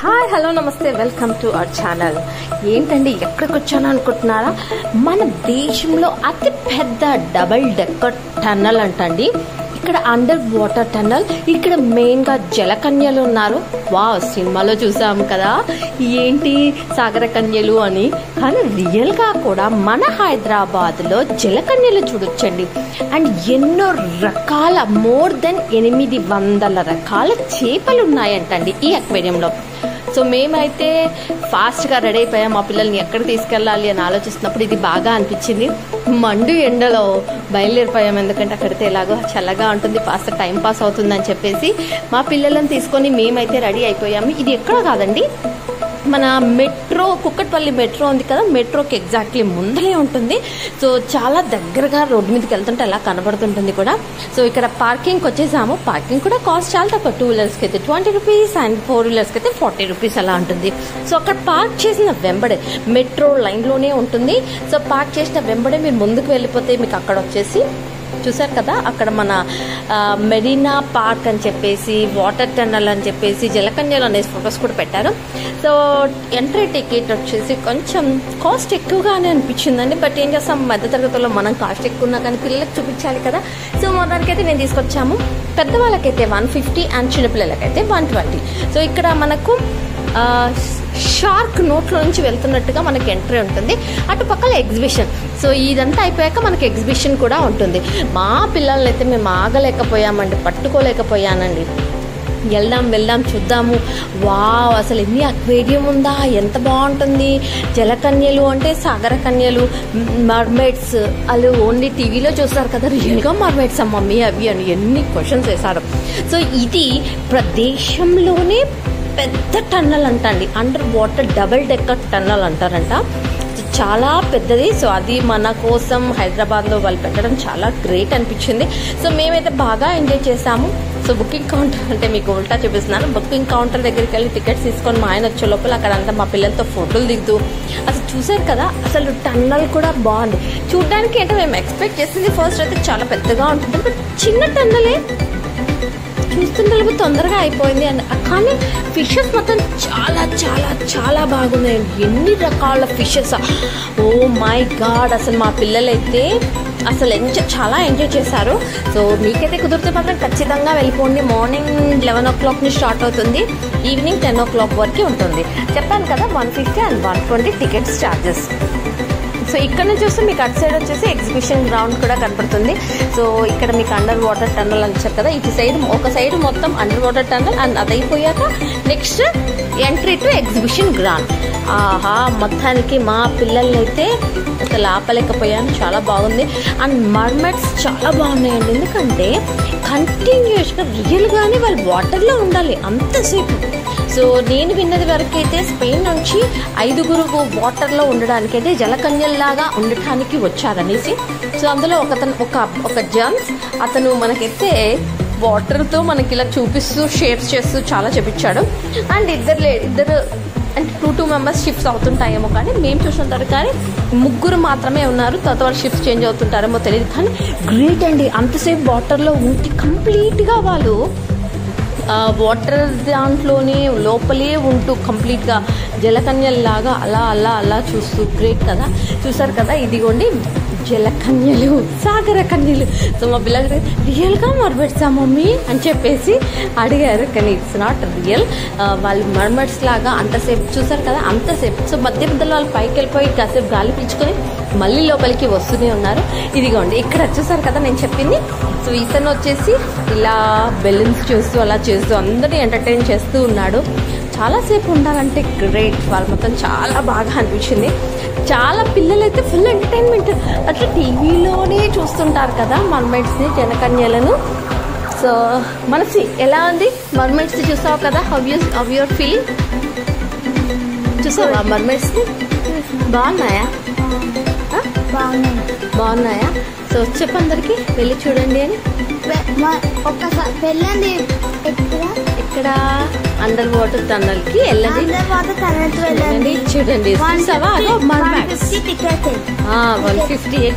Hi hello నమస్తే welcome to our channel. ఏంటండి ఎక్కడికి వచ్చాను అనుకుంటున్నారా? మన దేశంలో అతి పెద్ద డబుల్ డెక్కర్ టన్నల్ అంటండి. ఇక్కడ అండర్ వాటర్ టన్నల్. ఇక్కడ మెయిన్ గా జలకన్యలు ఉన్నారు. వావ్, సినిమాలో చూసాము కదా ఏంటి సాగర కన్యలు అని. కానీ రియల్ గా కూడా మన హైదరాబాద్ లో జలకన్యలు చూడొచ్చండి. అండ్ ఎన్నో రకాల మోర్ దెన్ 800 రకాల చేపలు ఉన్నాయంటండి ఈ అక్వేరియంలో. సో మేమైతే ఫాస్ట్గా రెడీ అయిపోయాం. మా పిల్లల్ని ఎక్కడ తీసుకెళ్ళాలి అని ఆలోచిస్తున్నప్పుడు ఇది బాగా అనిపించింది. మండు ఎండలో బయలుదేరిపోయాం, ఎందుకంటే అక్కడితే ఎలాగో చల్లగా ఉంటుంది, ఫాస్ట్ టైం పాస్ అవుతుందని చెప్పేసి మా పిల్లలను తీసుకొని మేమైతే రెడీ అయిపోయాము. ఇది ఎక్కడ కాదండి, మన మెట్రో కుక్కట్పల్లి మెట్రో ఉంది కదా, మెట్రోకి ఎగ్జాక్ట్లీ ముందరే ఉంటుంది. సో చాలా దగ్గరగా రోడ్డు మీదకి వెళ్తుంటే అలా కనబడుతుంటుంది కూడా. సో ఇక్కడ పార్కింగ్కి వచ్చేసాము. పార్కింగ్ కూడా కాస్ట్ చాలా తక్కువ. 2 వీలర్స్కి అయితే 20 రూపీస్ అండ్ 4 వీలర్స్కి అయితే 40 రూపీస్ అలా ఉంటుంది. సో అక్కడ పార్క్ చేసిన వెంబడే మెట్రో లైన్లోనే ఉంటుంది. సో పార్క్ చేసిన వెంబడే మీరు ముందుకు వెళ్ళిపోతే మీకు అక్కడ వచ్చేసి చూసారు కదా, అక్కడ మన మెరీనా పార్క్ అని చెప్పేసి, వాటర్ టన్నల్ అని చెప్పేసి, జలకన్యలు అనే ఫొటోస్ కూడా పెట్టారు. సో ఎంట్రీ టికెట్ వచ్చేసి కొంచెం కాస్ట్ ఎక్కువగానే అనిపించిందండి. బట్ ఏం చేస్తాం, మధ్య తరగతిలో మనం కాస్ట్ ఎక్కువ ఉన్నా కానీ పిల్లలకు చూపించాలి కదా. సో మొత్తానికైతే నేను తీసుకొచ్చాము. పెద్దవాళ్ళకైతే 150 అండ్ చిన్నపిల్లలకైతే 120. సో ఇక్కడ మనకు షార్క్ నోట్లో నుంచి వెళ్తున్నట్టుగా మనకి ఎంట్రీ ఉంటుంది. అటు పక్కల ఎగ్జిబిషన్. సో ఇదంతా అయిపోయాక మనకి ఎగ్జిబిషన్ కూడా ఉంటుంది. మా పిల్లల్ని అయితే మేము ఆగలేకపోయామండి, పట్టుకోలేకపోయానండి. వెళ్దాం చూద్దాము. వావ్, అసలు ఎన్ని అక్వేరియం ఉందా, ఎంత బాగుంటుంది. జలకన్యలు అంటే సాగర కన్యలు, మర్మైడ్స్ వాళ్ళు ఓన్లీ టీవీలో చూస్తారు కదా, రియల్గా మర్మైడ్స్ మమ్మీ అవి అని ఎన్ని క్వశ్చన్స్ వేశారు. సో ఇది ప్రదేశంలోనే పెద్ద టన్నల్ అంటండి, under water double decker tunnel అంటారంట. చాలా పెద్దది. సో అది మన కోసం హైదరాబాద్లో వాళ్ళు పెట్టడం చాలా గ్రేట్ అనిపించింది. సో మేమైతే బాగా ఎంజాయ్ చేసాము. సో బుకింగ్ కౌంటర్ అంటే మీకు ఉల్టా చూపిస్తున్నాను. బుకింగ్ కౌంటర్ దగ్గరికి వెళ్ళి టికెట్స్ తీసుకొని మా ఆయన వచ్చే లోపల అక్కడంతా మా పిల్లలతో ఫోటోలు దిగుతూ అసలు చూసారు కదా, అసలు టన్నల్ కూడా బాగుంది చూడడానికి. అంటే మేము ఎక్స్పెక్ట్ చేసింది ఫస్ట్ అయితే చాలా పెద్దగా ఉంటుంది, బట్ చిన్న టన్నలే చూస్తుంటే తొందరగా అయిపోయింది. అండ్ కానీ ఫిషెస్ మొత్తం చాలా చాలా చాలా బాగున్నాయండి. ఎన్ని రకాల ఫిషెస్, ఓ మై గాడ్. అసలు మా పిల్లలైతే అసలు చాలా ఎంజాయ్ చేశారు. సో మీకైతే కుదిరితే మాత్రం ఖచ్చితంగా వెళ్ళిపోండి. మార్నింగ్ 11 o'clock నుంచి స్టార్ట్ అవుతుంది, ఈవినింగ్ 10 o'clock వరకు ఉంటుంది. చెప్పాను కదా 150 అండ్ 120 టికెట్స్ ఛార్జెస్. సో ఇక్కడ నుంచి చూస్తే మీకు అటు సైడ్ వచ్చేసి ఎగ్జిబిషన్ గ్రౌండ్ కూడా కనపడుతుంది. సో ఇక్కడ మీకు అండర్ వాటర్ టన్నల్ అని చెప్పారు కదా, ఇటు సైడ్ ఒక సైడ్ మొత్తం అండర్ వాటర్ టన్నల్ అండ్ అది అయిపోయాక next entry to exhibition ground. ఆహా, మొత్తానికి మా పిల్లలైతే అసలు ఆపలేకపోయాను, చాలా బాగుంది. అండ్ మర్మైడ్స్ చాలా బాగున్నాయండి, ఎందుకంటే కంటిన్యూస్గా రియల్గానే వాళ్ళు వాటర్లో ఉండాలి అంతసేపు. సో నేను విన్నది వరకు అయితే స్పెయిన్ నుంచి 5 వాటర్లో ఉండడానికైతే జలకన్యల్లాగా ఉండటానికి వచ్చారనేసి. సో అందులో ఒక జమ్స్ అతను మనకైతే వాటర్తో మనకి ఇలా చూపిస్తూ షేప్స్ చేస్తూ చాలా చూపించాడు. అండ్ ఇద్దరు అంటే 2 మెంబర్స్ షిఫ్ట్స్ అవుతుంటాయేమో, కానీ మేము చూసినంత కానీ 3 మాత్రమే ఉన్నారు. తర్వాత వాళ్ళు షిఫ్ట్స్ చేంజ్ అవుతుంటారేమో తెలియదు. కానీ గ్రేట్ అండి, అంతసేపు వాటర్లో ఉంటే కంప్లీట్గా వాళ్ళు వాటర్ దాంట్లోనే లోపలే ఉంటూ కంప్లీట్గా జలకన్యల్లాగా అలా అలా అలా చూస్తూ గ్రేట్ కదా. చూసారు కదా, ఇదిగోండి జలకన్యలు, సాగర కన్యలు. సో మా పిల్లలు రియల్గా మర్మైడ్సా మమ్మీ అని చెప్పేసి అడిగారు, కానీ ఇట్స్ నాట్ రియల్. వాళ్ళు మర్మైడ్స్ లాగా అంతసేపు చూసారు కదా, అంతసేపు. సో మధ్యలో వాళ్ళు పైకి వెళ్ళిపోయి కాసేపు గాలి పీల్చుకొని మళ్ళీ లోపలికి వస్తూనే ఉన్నారు. ఇదిగోండి ఇక్కడ చూసారు కదా నేను చెప్పింది. సో ఇతను వచ్చేసి ఇలా బెలూన్స్ చేస్తూ అలా చేస్తూ అందరినీ ఎంటర్టైన్ చేస్తూ ఉన్నాడు. చాలాసేపు ఉండాలంటే గ్రేట్. వాళ్ళు మొత్తం చాలా బాగా అనిపించింది. చాలా పిల్లలైతే ఫుల్ ఎంటర్టైన్మెంట్, అట్లా టీవీలోనే చూస్తుంటారు కదా మర్మైడ్స్ని, జలకన్యలను. సో మనసి ఎలా ఉంది, మర్మైడ్స్ని చూసావు కదా, హౌ యువర్ ఫీలింగ్? చూసావా మర్మైడ్స్ని? బాగున్నాయా? బాగున్నాయా? సో చెప్పు అందరికి వెళ్ళి చూడండి అని. ఒక్కసారి వెళ్ళండి. ఎక్కడ ఇక్కడ అండర్ వాటర్ టన్నల్ కి వెళ్ళండి. చూడండి 150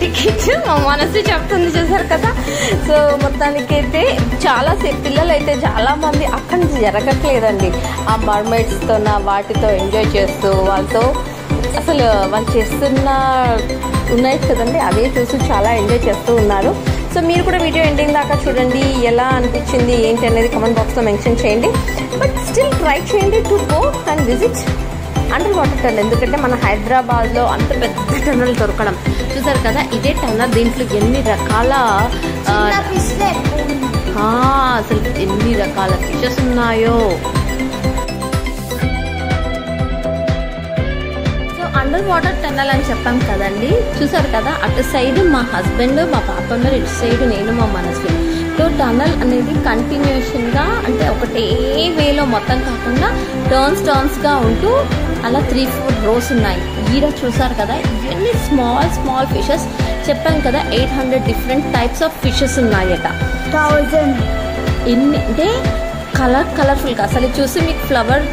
టికెట్ మా మనసు చెప్తుంది, చూసారు కదా. సో మొత్తానికి అయితే చాలా పిల్లలు అయితే చాలా మంది అక్కడి నుంచి జరగట్లేదండి. ఆ మర్మైడ్స్ తో వాటితో ఎంజాయ్ చేస్తూ వాళ్ళతో అసలు వాళ్ళు చేస్తున్న ఉన్నాయి కదండి, అవే చూసి చాలా ఎంజాయ్ చేస్తూ ఉన్నారు. సో మీరు కూడా వీడియో ఎండింగ్ దాకా చూడండి, ఎలా అనిపించింది ఏంటి అనేది కమెంట్ బాక్స్లో మెన్షన్ చేయండి. బట్ స్టిల్ ట్రై చేయండి to go and visit under water tunnel. ఎందుకంటే మన హైదరాబాద్లో అంత పెద్ద టన్నల్ దొరకడం, చూసారు కదా ఇదే టన్నల్. దీంట్లో ఎన్ని రకాల అసలు ఎన్ని రకాల ఫిషెస్ ఉన్నాయో. అండర్ వాటర్ టన్నల్ అని చెప్పాం కదండి, చూసారు కదా. అటు సైడ్ మా హస్బెండ్ మా పాపమ్మ, ఇటు సైడ్ నేను మా మనసు. సో టన్నల్ అనేది కంటిన్యూషన్గా అంటే ఒకటే వేలో మొత్తం కాకుండా టర్న్స్గా ఉంటూ అలా 3-4 రోస్ ఉన్నాయి. ఈడ చూసారు కదా ఇవన్నీ స్మాల్ ఫిషెస్. చెప్పాను కదా 800 డిఫరెంట్ టైప్స్ ఆఫ్ ఫిషెస్ ఉన్నాయట. 1000 ఎన్ని అంటే కలర్ఫుల్గా అసలు చూసి మీకు ఫ్లవర్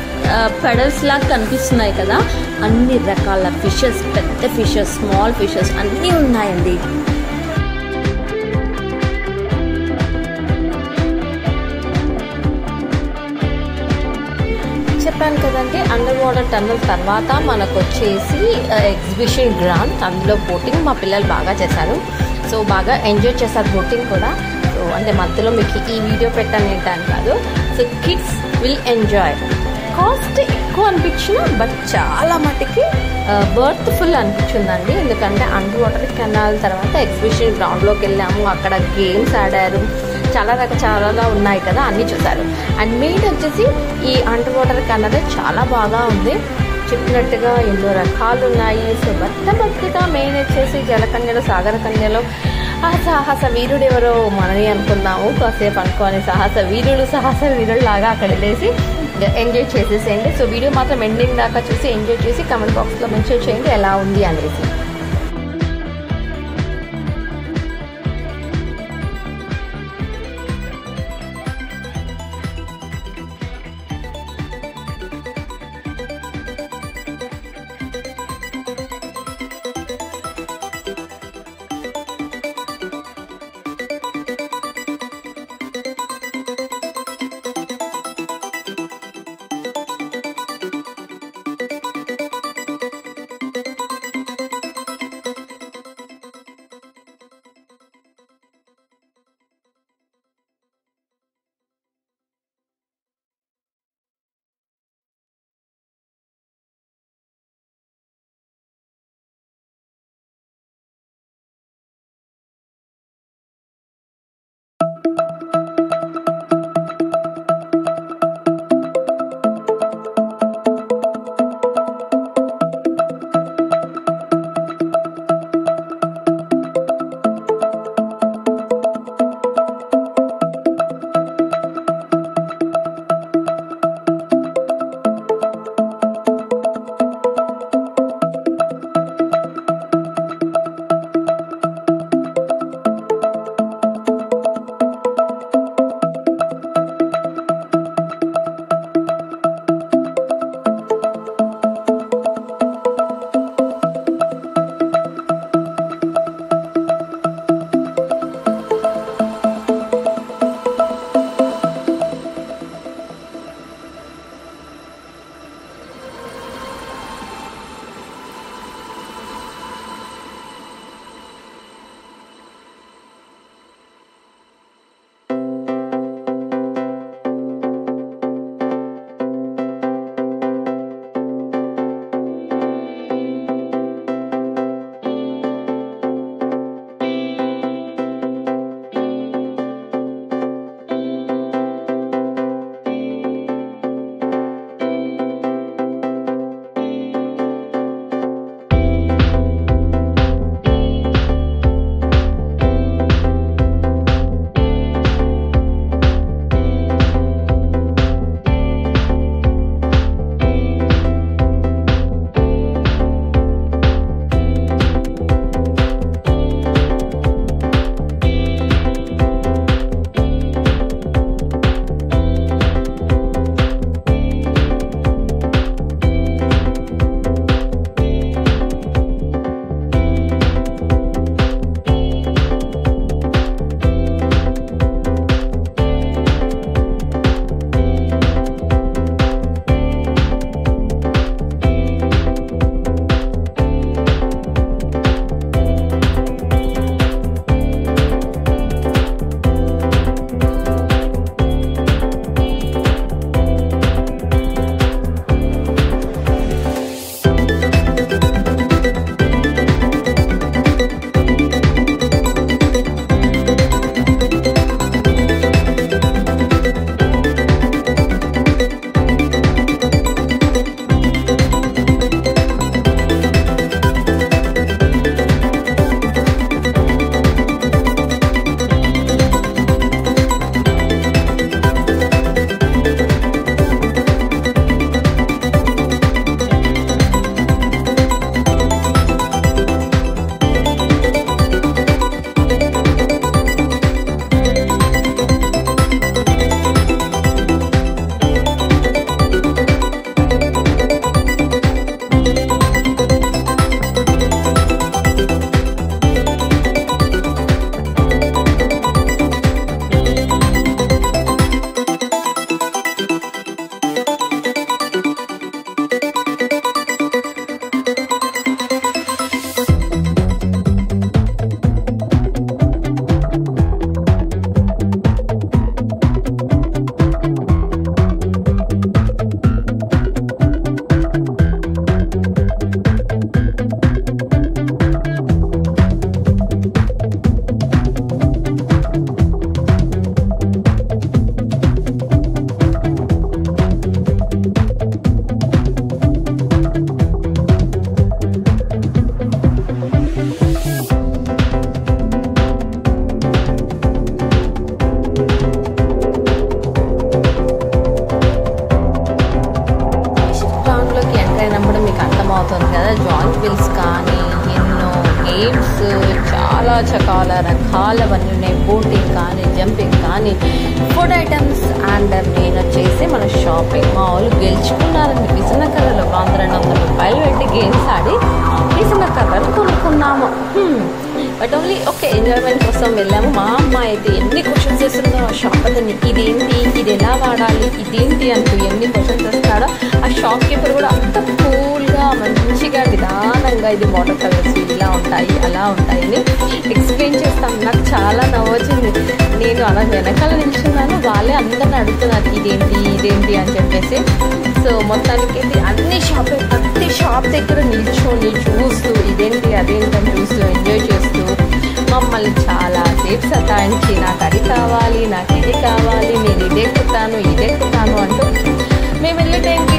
పెడల్స్ లాగా కనిపిస్తున్నాయి కదా. అన్ని రకాల ఫిషెస్, పెద్ద ఫిషెస్, స్మాల్ ఫిషెస్ అన్నీ ఉన్నాయండి. చెప్పాను కదండి అండర్ వాటర్ టన్నల్ తర్వాత మనకు వచ్చేసి ఎగ్జిబిషన్ గ్రౌండ్. అందులో బోటింగ్ మా పిల్లలు బాగా చేశారు. సో బాగా ఎంజాయ్ చేశారు బోటింగ్ కూడా. సో అంటే మధ్యలో మీకు ఈ వీడియో పెట్టాను ఏంటని కాదు. So kids will enjoy. Cost ఎక్కువ అనిపించిన బట్ చాలా మటుకి బర్త్ఫుల్ అనిపించిందండి. ఎందుకంటే అండర్ వాటర్ కెనాల్ తర్వాత ఎగ్జిబిషన్ గ్రౌండ్లోకి వెళ్ళాము, అక్కడ గేమ్స్ ఆడారు, చాలా ఉన్నాయి కదా, అన్నీ చూసారు. అండ్ మెయిన్ వచ్చేసి ఈ అండర్ వాటర్ కెనాల్ చాలా బాగా ఉంది. చెప్పినట్టుగా ఎన్నో రకాలు ఉన్నాయి. సో భక్తిగా మెయిన్ వచ్చేసి జలకన్యలు, సాగర కన్యలు, ఆ సాహస వీరుడు ఎవరో మనని అనుకున్నాము. కాసేపు అనుకోని సాహస వీరుడు లాగా అక్కడ వెళ్ళేసి ఎంజాయ్ చేసేసేయండి. సో వీడియో మాత్రం ఎండింగ్ దాకా చూసి ఎంజాయ్ చేసి కమెంట్ బాక్స్లో మెన్షన్ చేయండి ఎలా ఉంది అనేసి. అవుతుంది కదా. జాయింట్ వీల్స్ కానీ ఎన్నో గేమ్స్ చాలా రకాలవన్నీ ఉన్నాయి. బోటింగ్ కానీ, జంపింగ్ కానీ, ఫుడ్ ఐటమ్స్. అండ్ మెయిన్ వచ్చేసి మన షాపింగ్ మాల్ గెలుచుకున్నారండి. విజయనగరంలో 200 రూపాయలు పెట్టి గేమ్స్ ఆడి విజయనగరం కొనుక్కున్నాము. బట్ ఓన్లీ ఓకే ఎంజాయ్మెంట్ కోసం వెళ్ళాము. మా అమ్మ అయితే ఎన్ని క్వశ్చన్స్ చేస్తుందో ఆ షాప్ అతన్ని, ఇదేంటి, ఇది ఎలా వాడాలి, ఇదేంటి అంటూ ఎన్ని క్వశ్చన్స్ చేస్తాడో. ఆ షాప్ కీపర్ కూడా అంత కూల్గా మంచిగా నిదానంగా ఇది వాటర్ కలర్స్ ఇలా ఉంటాయి అలా ఉంటాయి అని ఎక్స్ప్లెయిన్ చేస్తాం. నాకు చాలా నవ్వొచ్చింది. నేను అలా వెనకాల నిల్చున్నాను, వాళ్ళే అందరిని అడుగుతున్నారు ఇదేంటి అని చెప్పేసి. సో మొత్తానికి ప్రతి షాప్ దగ్గర నిల్చొని చూస్తూ ఇదేంటి అదేంటి అని చూస్తూ ఎంజాయ్ చేస్తూ మమ్మల్ని చాలా సేపు సతాయించి నాకు అది కావాలి, నాకు ఇది కావాలి, నేను ఇదెక్కుతాను అంటూ మేము వెళ్ళే టైంకి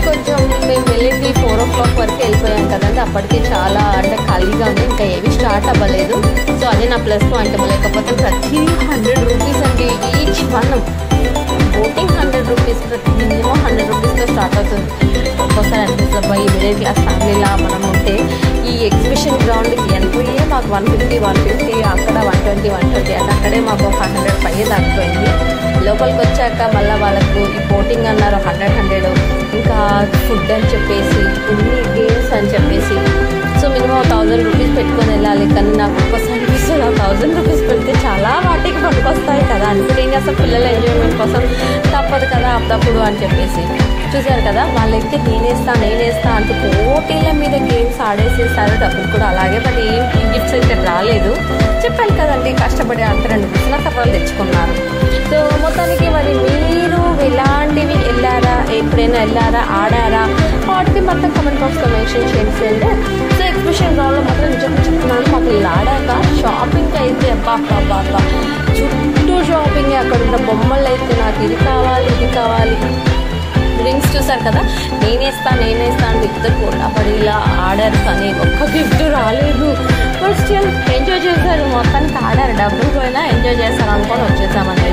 మేము వెళ్ళేది 4 o'clock వరకు వెళ్ళిపోయాం కదండి. అప్పటికి చాలా అంటే ఖాళీగా ఉంది, ఇంకా ఏవి స్టార్ట్ అవ్వలేదు. సో అది నా ప్లస్ పాయింట్. లేకపోతే ప్రతి 100 రూపీస్ అండి ఈచ్ వన్. బోటింగ్ 100 రూపీస్, ప్రతి మినిమం 100 రూపీస్తో స్టార్ట్ అవుతుంది. ఒక్కోసారి అనిపిస్తుంది ఈ మిడిల్ క్లాస్ ఫ్యామిలీలా మనం ఉంటే ఈ ఎగ్జిబిషన్ గ్రౌండ్కి ఎంట్రీయే మాకు 150 అక్కడ 120 అంటే అక్కడే మాకు 100 పైన దాటిపోయింది. లోపలికి వచ్చాక మళ్ళీ వాళ్ళకు ఈ బోటింగ్ అన్నారు 100 ఇంకా ఫుడ్ అని చెప్పేసి ఇన్ని గేమ్స్ అని చెప్పేసి. సో మినిమం 1000 రూపీస్ పెట్టుకొని వెళ్ళాలి. కానీ నాకు ఒక్కసారి అనిపిస్తుంది 1000 రూపీస్ పెడితే చాలా వాటికి పనికొస్తాయి కదా అనుకుంటే ఇంకా అసలు పిల్లల ఎంజాయ్మెంట్ కోసం తప్పదు కదా అప్పుడప్పుడు అని చెప్పేసి. చూసారు కదా వాళ్ళైతే నేనేస్తా అంటూ పోటీల మీద గేమ్స్ ఆడేసేసారు. డబ్బులు కూడా అలాగే, బట్ ఏం గిఫ్ట్స్ అయితే రాలేదు. చెప్పాను కదండి కష్టపడి అంత 2 విసనకర్రలు తెచ్చుకున్నారు. సో మొత్తానికి మరి మీరు ఇలాంటివి ఎప్పుడైనా వెళ్ళారా, ఆడారా, వాటికి మొత్తం కమెంట్ బాక్స్లో మెన్షన్ చేయండి. సో ఎగ్జిబిషన్ గ్రౌండ్లో మాత్రం నిజంగా చెప్తున్నాను, మాకు ఇలా ఆడాక షాపింగ్ అయితే అబ్బా చుట్టూ షాపింగ్. అక్కడ ఉన్న బొమ్మలు అయితే నాకు ఇది కావాలి. రింగ్స్ చూసారు కదా, నేనేస్తా అని ఇద్దరు కూడా పడి ఇలా ఆడారు. కానీ ఒక్క గిఫ్ట్ రాలేదు. బట్ స్టిల్ ఎంజాయ్ చేశారు. మొత్తానికి ఆడారు, డబ్బులు పోయినా ఎంజాయ్ చేస్తారు అనుకొని వచ్చేసామండి.